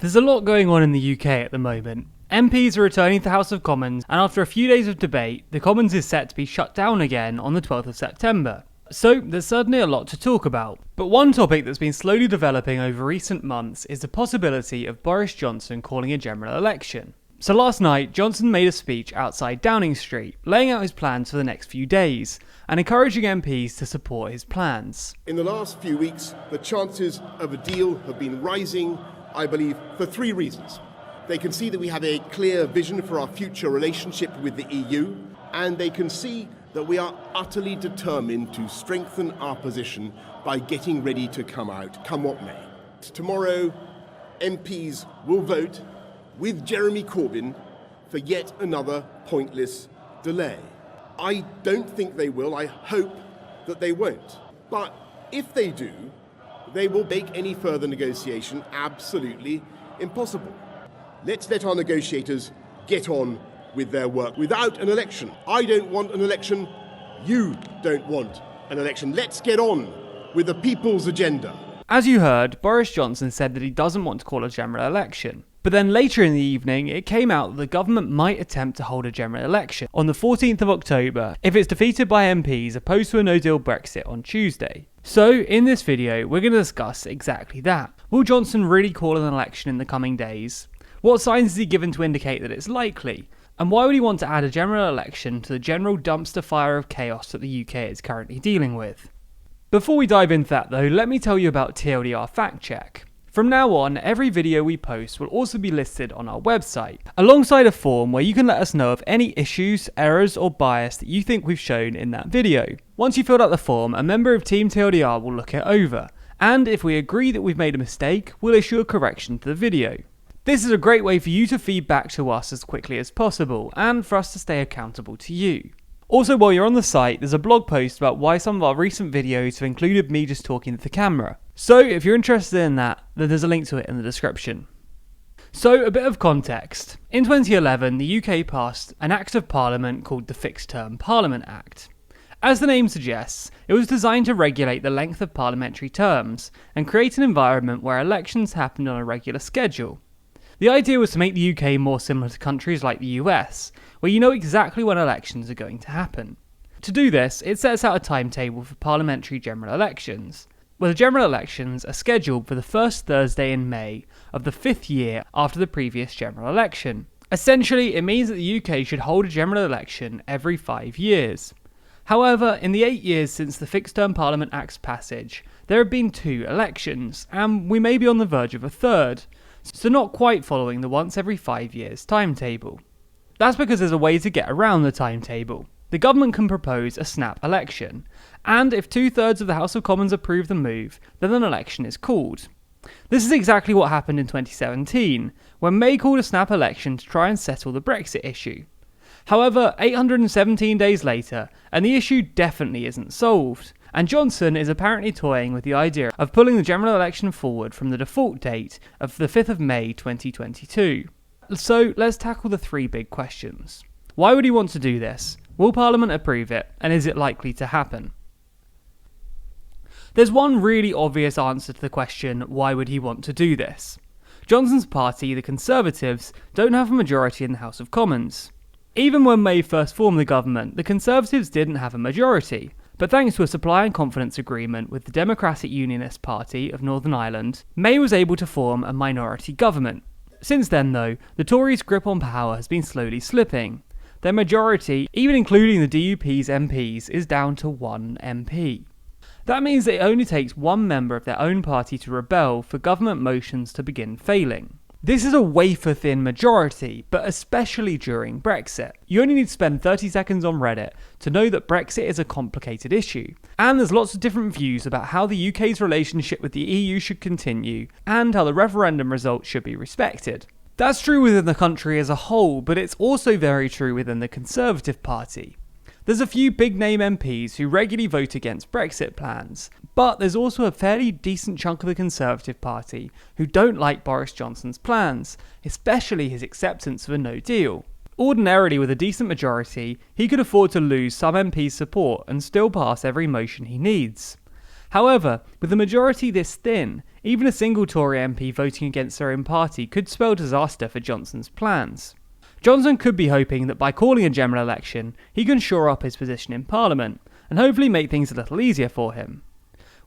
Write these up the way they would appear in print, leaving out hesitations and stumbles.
There's a lot going on in the UK at the moment. MPs are returning to the House of Commons, and after a few days of debate, the Commons is set to be shut down again on the 12th of September. So there's certainly a lot to talk about. But one topic that's been slowly developing over recent months is the possibility of Boris Johnson calling a general election. So last night, Johnson made a speech outside Downing Street, laying out his plans for the next few days, and encouraging MPs to support his plans. In the last few weeks, the chances of a deal have been rising, I believe, for three reasons. They can see that we have a clear vision for our future relationship with the EU, and they can see that we are utterly determined to strengthen our position by getting ready to come out, come what may. Tomorrow, MPs will vote with Jeremy Corbyn for yet another pointless delay. I don't think they will. I hope that they won't. But if they do, they will make any further negotiation absolutely impossible. Let's let our negotiators get on with their work without an election. I don't want an election. You don't want an election. Let's get on with the people's agenda. As you heard, Boris Johnson said that he doesn't want to call a general election. But then later in the evening, it came out that the government might attempt to hold a general election on the 14th of October if it's defeated by MPs opposed to a no-deal Brexit on Tuesday. So, in this video, we're going to discuss exactly that. Will Johnson really call an election in the coming days? What signs has he given to indicate that it's likely? And why would he want to add a general election to the general dumpster fire of chaos that the UK is currently dealing with? Before we dive into that though, let me tell you about TLDR Fact Check. From now on, every video we post will also be listed on our website, alongside a form where you can let us know of any issues, errors or bias that you think we've shown in that video. Once you filled out the form, a member of Team TLDR will look it over, and if we agree that we've made a mistake, we'll issue a correction to the video. This is a great way for you to feed back to us as quickly as possible, and for us to stay accountable to you. Also, while you're on the site, there's a blog post about why some of our recent videos have included me just talking to the camera. So if you're interested in that, then there's a link to it in the description. So a bit of context. In 2011, the UK passed an Act of Parliament called the Fixed Term Parliament Act. As the name suggests, it was designed to regulate the length of parliamentary terms and create an environment where elections happened on a regular schedule. The idea was to make the UK more similar to countries like the US, where you know exactly when elections are going to happen. To do this, it sets out a timetable for parliamentary general elections, where the general elections are scheduled for the first Thursday in May of the 5th year after the previous general election. Essentially, it means that the UK should hold a general election every 5 years. However, in the 8 years since the Fixed Term Parliament Act's passage, there have been 2 elections, and we may be on the verge of a third, so not quite following the once every 5 years timetable. That's because there's a way to get around the timetable. The government can propose a snap election, and if 2/3 of the House of Commons approve the move, then an election is called. This is exactly what happened in 2017, when May called a snap election to try and settle the Brexit issue. However, 817 days later, and the issue definitely isn't solved, and Johnson is apparently toying with the idea of pulling the general election forward from the default date of the 5th of May 2022. So let's tackle the 3 big questions. Why would he want to do this? Will Parliament approve it? And is it likely to happen? There's one really obvious answer to the question, why would he want to do this? Johnson's party, the Conservatives, don't have a majority in the House of Commons. Even when May first formed the government, the Conservatives didn't have a majority. But thanks to a supply and confidence agreement with the Democratic Unionist Party of Northern Ireland, May was able to form a minority government. Since then though, the Tories' grip on power has been slowly slipping. Their majority, even including the DUP's MPs, is down to 1 MP. That means that it only takes 1 member of their own party to rebel for government motions to begin failing. This is a wafer-thin majority, but especially during Brexit. You only need to spend 30 seconds on Reddit to know that Brexit is a complicated issue, and there's lots of different views about how the UK's relationship with the EU should continue, and how the referendum result should be respected. That's true within the country as a whole, but it's also very true within the Conservative Party. There's a few big name MPs who regularly vote against Brexit plans, but there's also a fairly decent chunk of the Conservative Party who don't like Boris Johnson's plans, especially his acceptance of a no deal. Ordinarily, with a decent majority, he could afford to lose some MPs' support and still pass every motion he needs. However, with a majority this thin, even a single Tory MP voting against their own party could spell disaster for Johnson's plans. Johnson could be hoping that by calling a general election, he can shore up his position in Parliament, and hopefully make things a little easier for him.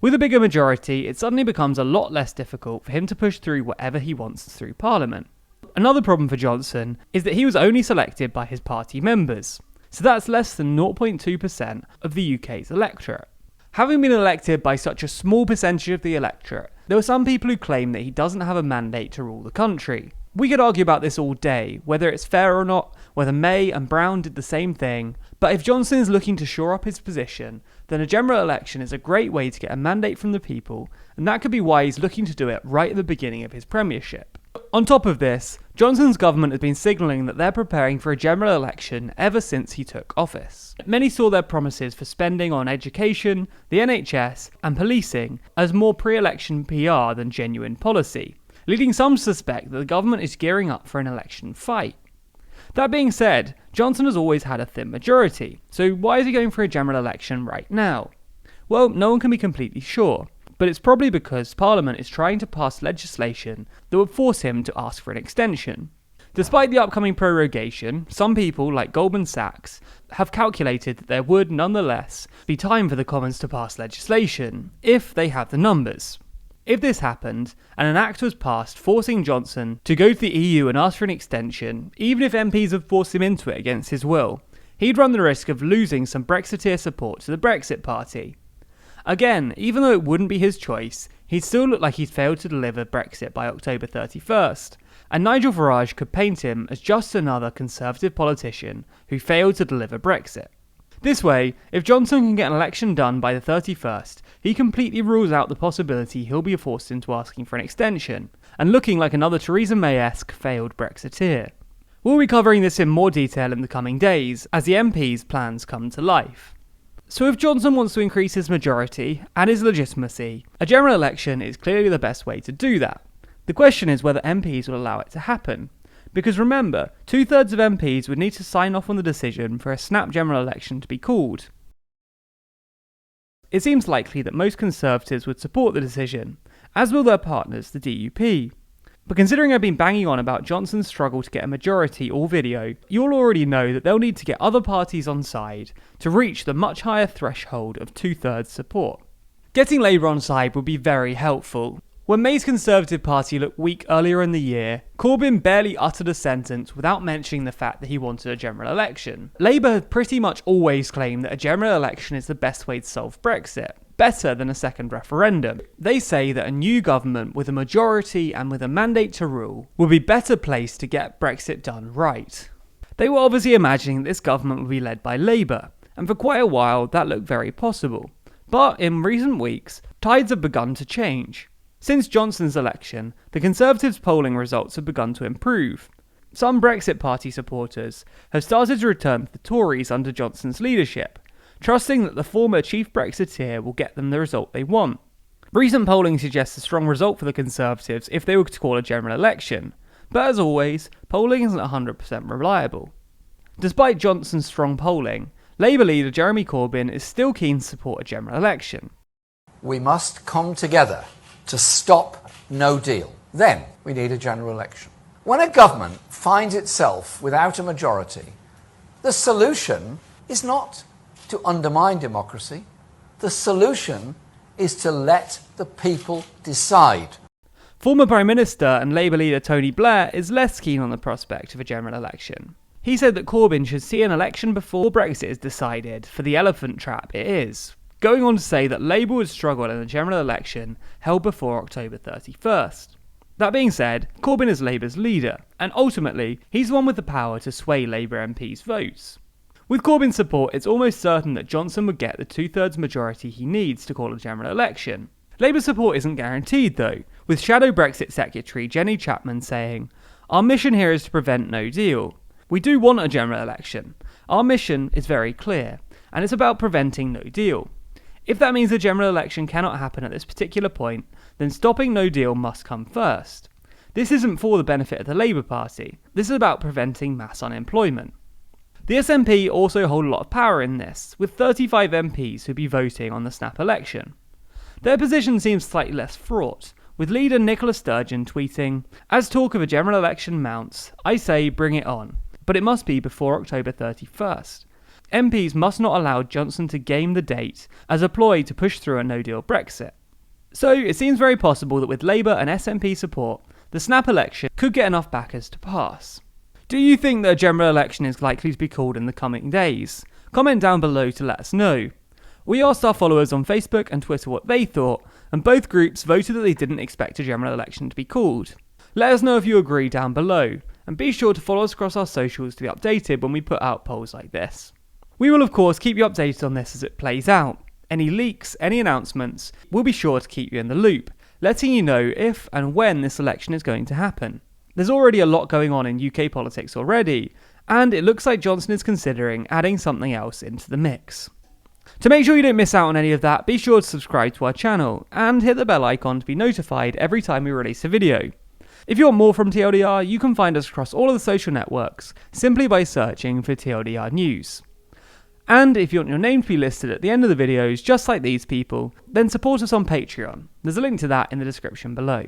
With a bigger majority, it suddenly becomes a lot less difficult for him to push through whatever he wants through Parliament. Another problem for Johnson is that he was only selected by his party members, so that's less than 0.2% of the UK's electorate. Having been elected by such a small percentage of the electorate, there were some people who claim that he doesn't have a mandate to rule the country. We could argue about this all day, whether it's fair or not, whether May and Brown did the same thing, but if Johnson is looking to shore up his position, then a general election is a great way to get a mandate from the people, and that could be why he's looking to do it right at the beginning of his premiership. On top of this, Johnson's government has been signalling that they're preparing for a general election ever since he took office. Many saw their promises for spending on education, the NHS, and policing as more pre-election PR than genuine policy, leading some to suspect that the government is gearing up for an election fight. That being said, Johnson has always had a thin majority, so why is he going for a general election right now? Well, no one can be completely sure, but it's probably because Parliament is trying to pass legislation that would force him to ask for an extension. Despite the upcoming prorogation, some people, like Goldman Sachs, have calculated that there would nonetheless be time for the Commons to pass legislation, if they have the numbers. If this happened, and an act was passed forcing Johnson to go to the EU and ask for an extension, even if MPs had forced him into it against his will, he'd run the risk of losing some Brexiteer support to the Brexit Party. Again, even though it wouldn't be his choice, he'd still look like he'd failed to deliver Brexit by October 31st, and Nigel Farage could paint him as just another Conservative politician who failed to deliver Brexit. This way, if Johnson can get an election done by the 31st, he completely rules out the possibility he'll be forced into asking for an extension, and looking like another Theresa May-esque failed Brexiteer. We'll be covering this in more detail in the coming days, as the MP's plans come to life. So if Johnson wants to increase his majority and his legitimacy, a general election is clearly the best way to do that. The question is whether MPs will allow it to happen. Because remember, 2/3 of MPs would need to sign off on the decision for a snap general election to be called. It seems likely that most Conservatives would support the decision, as will their partners, the DUP. But considering I've been banging on about Johnson's struggle to get a majority all video, you'll already know that they'll need to get other parties on side to reach the much higher threshold of 2/3 support. Getting Labour on side would be very helpful. When May's Conservative Party looked weak earlier in the year, Corbyn barely uttered a sentence without mentioning the fact that he wanted a general election. Labour had pretty much always claimed that a general election is the best way to solve Brexit, better than a second referendum. They say that a new government with a majority and with a mandate to rule would be better placed to get Brexit done right. They were obviously imagining that this government would be led by Labour, and for quite a while that looked very possible. But in recent weeks, tides have begun to change. Since Johnson's election, the Conservatives' polling results have begun to improve. Some Brexit Party supporters have started to return to the Tories under Johnson's leadership, trusting that the former chief Brexiteer will get them the result they want. Recent polling suggests a strong result for the Conservatives if they were to call a general election, but as always, polling isn't 100% reliable. Despite Johnson's strong polling, Labour leader Jeremy Corbyn is still keen to support a general election. We must come together to stop no deal. Then we need a general election. When a government finds itself without a majority, the solution is not to undermine democracy. The solution is to let the people decide. Former Prime Minister and Labour leader Tony Blair is less keen on the prospect of a general election. He said that Corbyn should see an election before Brexit is decided for the elephant trap it is, going on to say that Labour would struggle in a general election held before October 31st. That being said, Corbyn is Labour's leader, and ultimately, he's the one with the power to sway Labour MPs' votes. With Corbyn's support, it's almost certain that Johnson would get the 2/3 majority he needs to call a general election. Labour's support isn't guaranteed though, with Shadow Brexit Secretary Jenny Chapman saying, "Our mission here is to prevent no deal. We do want a general election. Our mission is very clear, and it's about preventing no deal. If that means a general election cannot happen at this particular point, then stopping no deal must come first. This isn't for the benefit of the Labour Party. This is about preventing mass unemployment." The SNP also hold a lot of power in this, with 35 MPs who'd be voting on the snap election. Their position seems slightly less fraught, with leader Nicola Sturgeon tweeting, "As talk of a general election mounts, I say bring it on, but it must be before October 31st. MPs must not allow Johnson to game the date as a ploy to push through a no-deal Brexit." So it seems very possible that with Labour and SNP support, the snap election could get enough backers to pass. Do you think that a general election is likely to be called in the coming days? Comment down below to let us know. We asked our followers on Facebook and Twitter what they thought, and both groups voted that they didn't expect a general election to be called. Let us know if you agree down below, and be sure to follow us across our socials to be updated when we put out polls like this. We will of course keep you updated on this as it plays out. Any leaks, any announcements, we'll be sure to keep you in the loop, letting you know if and when this election is going to happen. There's already a lot going on in UK politics already, and it looks like Johnson is considering adding something else into the mix. To make sure you don't miss out on any of that, be sure to subscribe to our channel, and hit the bell icon to be notified every time we release a video. If you want more from TLDR, you can find us across all of the social networks, simply by searching for TLDR News. And if you want your name to be listed at the end of the videos, just like these people, then support us on Patreon. There's a link to that in the description below.